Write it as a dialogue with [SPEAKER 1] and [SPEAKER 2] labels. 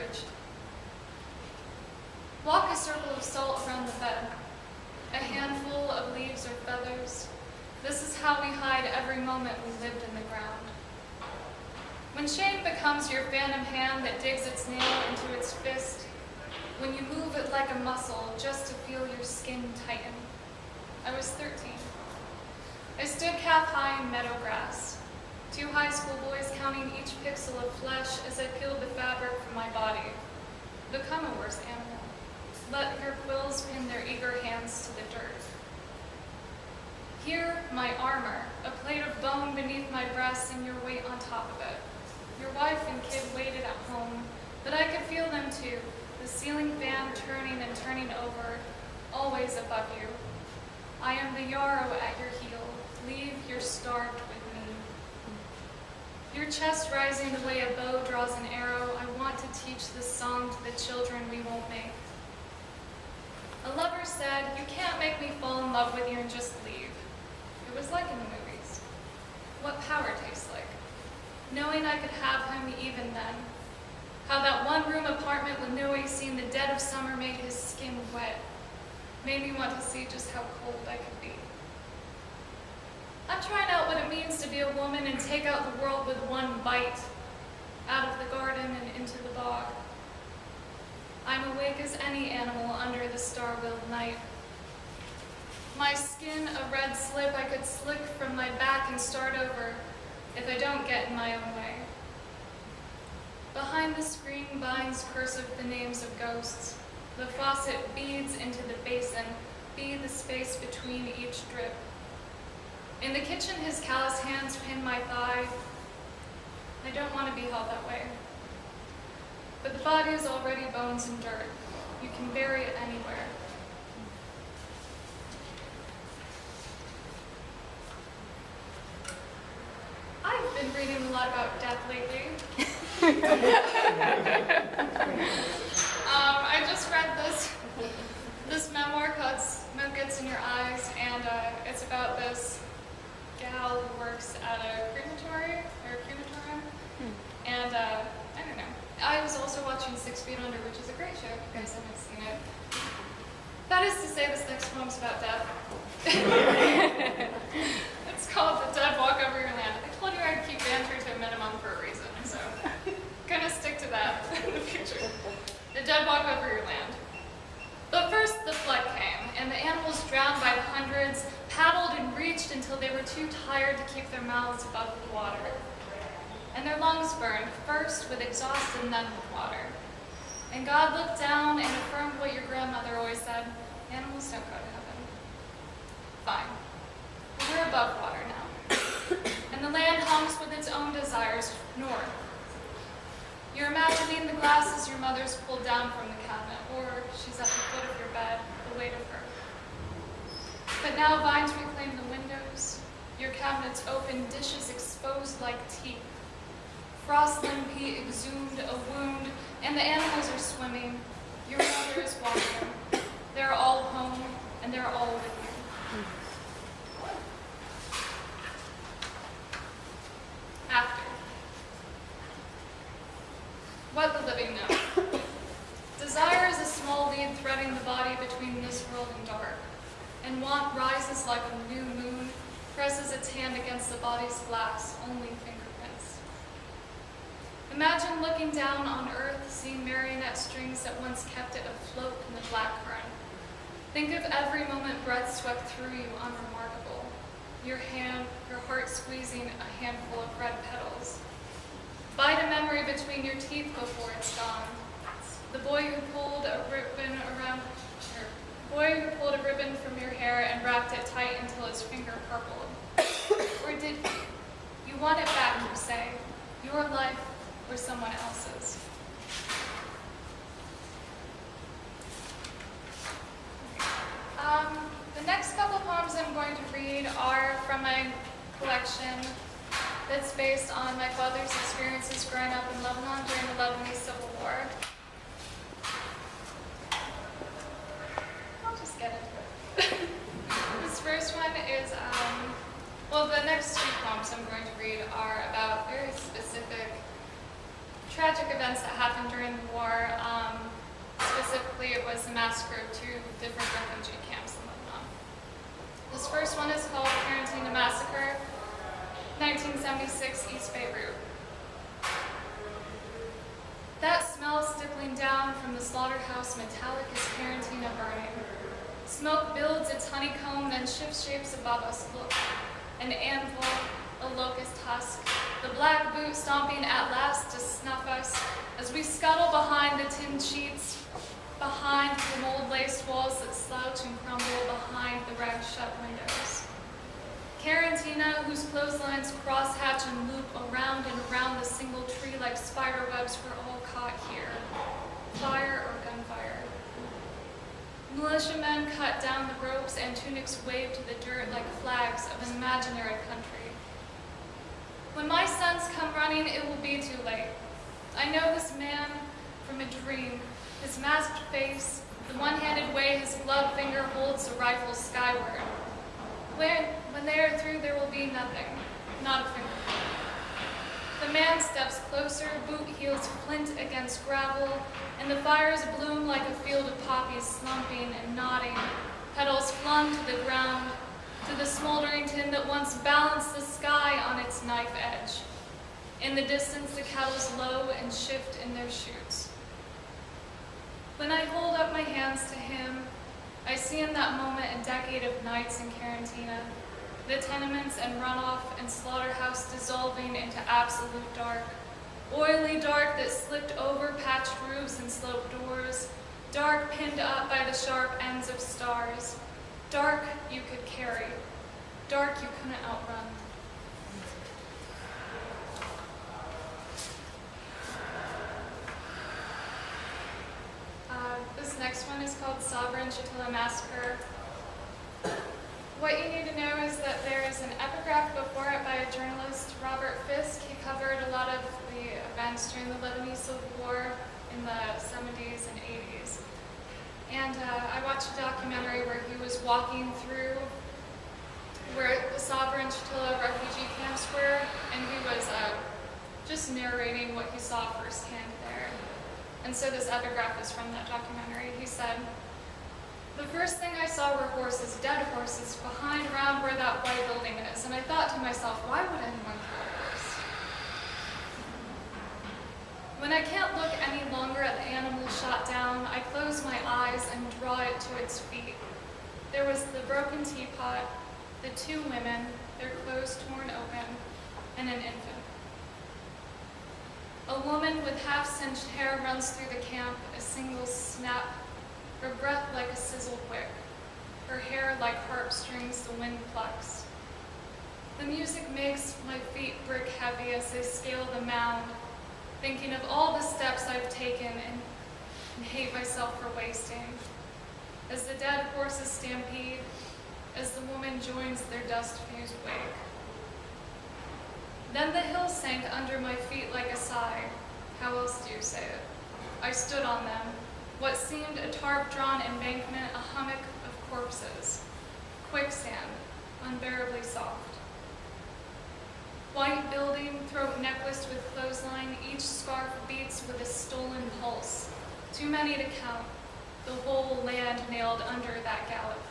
[SPEAKER 1] urged. Walk a circle of salt around the bed, a handful of leaves or feathers. This is how we hide every moment we lived in the ground. When shame becomes your phantom hand that digs its nail into its fist, when you move it like a muscle just to feel your skin tighten. I was 13. I stood calf-high in meadow grass, 2 high school boys counting each pixel of flesh as I peeled the fabric from my body. Become a worse animal. Let your quills pin their eager hands to the dirt. Here, my armor, a plate of bone beneath my breast and your weight on top of it. Your wife and kid waited at home, but I could feel them too, the ceiling fan turning and turning over, always above you. I am the yarrow at your heel. Leave your starved with me. Your chest rising the way a bow draws an arrow, I want to teach this song to the children we won't make. A lover said, you can't make me fall in love with you and just leave. It was like in the movies. What power tastes like. Knowing I could have him even then. How that one-room apartment with no AC in the dead of summer made his skin wet. Made me want to see just how cold I could be. I'm trying out what it means to be a woman and take out the world with one bite. Out of the garden and into the bog. I'm awake as any animal under the star-willed night. My skin a red slip I could slick from my back and start over if I don't get in my own way. Behind the screen binds cursive the names of ghosts. The faucet beads into the basin, be the space between each drip. In the kitchen, his callous hands pin my thigh. I don't want to be held that way. But the body is already bones and dirt. You can bury it anywhere. I've been reading a lot about death lately. I just read this memoir called Smoke Gets in Your Eyes, and it's about this gal who works at a crematorium. And I don't know. I was also watching 6 Feet Under, which is a great show if you guys haven't seen it. That is to say, this next poem's about death. It's called The Dead Walk Over Your Land. I told you I'd keep banter to a minimum for a reason, so I'm gonna stick to that in the future. The dead walk over your land. But first the flood came, and the animals drowned by the hundreds, paddled and reached until they were too tired to keep their mouths above the water. And their lungs burned, first with exhaust and then with water. And God looked down and affirmed what your grandmother always said, animals don't go to heaven. Fine. But we're above water now. And the land hums with its own desires, north. You're imagining the glasses your mother's pulled down from the cabinet, or she's at the foot of your bed, the weight of her. But now vines reclaim the windows, your cabinets open, dishes exposed like teeth. Frost limpy exhumed a wound, and the animals are swimming. Your mother is walking. They're all home, and they're all with you. After. What the living know. Desire is a small lead threading the body between this world and dark, and want rises like a new moon, presses its hand against the body's glass, only fingerprints. Imagine looking down on earth, seeing marionette strings that once kept it afloat in the black current. Think of every moment breath swept through you unremarkable. Your hand, your heart squeezing a handful of red petals. Bite a memory between your teeth before it's gone. The boy who pulled a ribbon from your hair and wrapped it tight until his finger purpled. Or did you want it back, you say, your life or someone else's? The next couple poems I'm going to read are from my collection that's based on my father's experiences growing up in Lebanon during the Lebanese Civil War. I'll just get into it. This first one is, well, the next two poems I'm going to read are about very specific tragic events that happened during the war. Specifically, it was the massacre of 2 different refugee camps in Lebanon. This first one is called Quarantine Massacre, 1976, East Beirut. That smell stippling down from the slaughterhouse metallic is Quarantina burning. Smoke builds its honeycomb, then shifts shapes above us. Look, an anvil, a locust husk, the black boot stomping at last to snuff us as we scuttle behind the tin sheets, behind the mold-laced walls that slouch and crumble behind the rag-shut windows. Quarantina, whose clotheslines crosshatch and loop around and around the single tree like spider webs, we're all caught here. Fire or gunfire. Militiamen cut down the ropes and tunics wave to the dirt like flags of an imaginary country. When my sons come running, it will be too late. I know this man from a dream, his masked face, the one-handed way his gloved finger holds the rifle skyward. When they are through, there will be nothing, not a finger. The man steps closer, boot heels flint against gravel, and the fires bloom like a field of poppies slumping and nodding, petals flung to the ground, to the smoldering tin that once balanced the sky on its knife edge. In the distance, the kettles low and shift in their chutes. When I hold up my hands to him, I see in that moment a decade of nights in Quarantina, the tenements and runoff and slaughterhouse dissolving into absolute dark, oily dark that slipped over patched roofs and sloped doors, dark pinned up by the sharp ends of stars, dark you could carry, dark you couldn't outrun. This next one is called Sovereign Shatila Massacre. What you need to know is that there is an epigraph before it by a journalist, Robert Fisk. He covered a lot of the events during the Lebanese Civil War in the 70s and 80s. And I watched a documentary where he was walking through where the Sovereign Shatila refugee camps were, and he was just narrating what he saw firsthand there. And so this epigraph is from that documentary. He said, "The first thing I saw were horses, dead horses, behind around where that white building is. And I thought to myself, why would anyone kill a horse? When I can't look any longer at the animal shot down, I close my eyes and draw it to its feet. There was the broken teapot, the 2 women, their clothes torn open, and an infant. A woman with half-singed hair runs through the camp, a single snap, her breath like a sizzled wick, her hair like harp strings the wind plucks. The music makes my feet brick heavy as they scale the mound, thinking of all the steps I've taken and hate myself for wasting. As the dead horses stampede, as the woman joins their dust-fused wake. Then the hill sank under my feet like a sigh. How else do you say it? I stood on them, what seemed a tarp-drawn embankment, a hummock of corpses. Quicksand, unbearably soft. White building, throat necklaced with clothesline, each scarf beats with a stolen pulse. Too many to count, the whole land nailed under that gallop.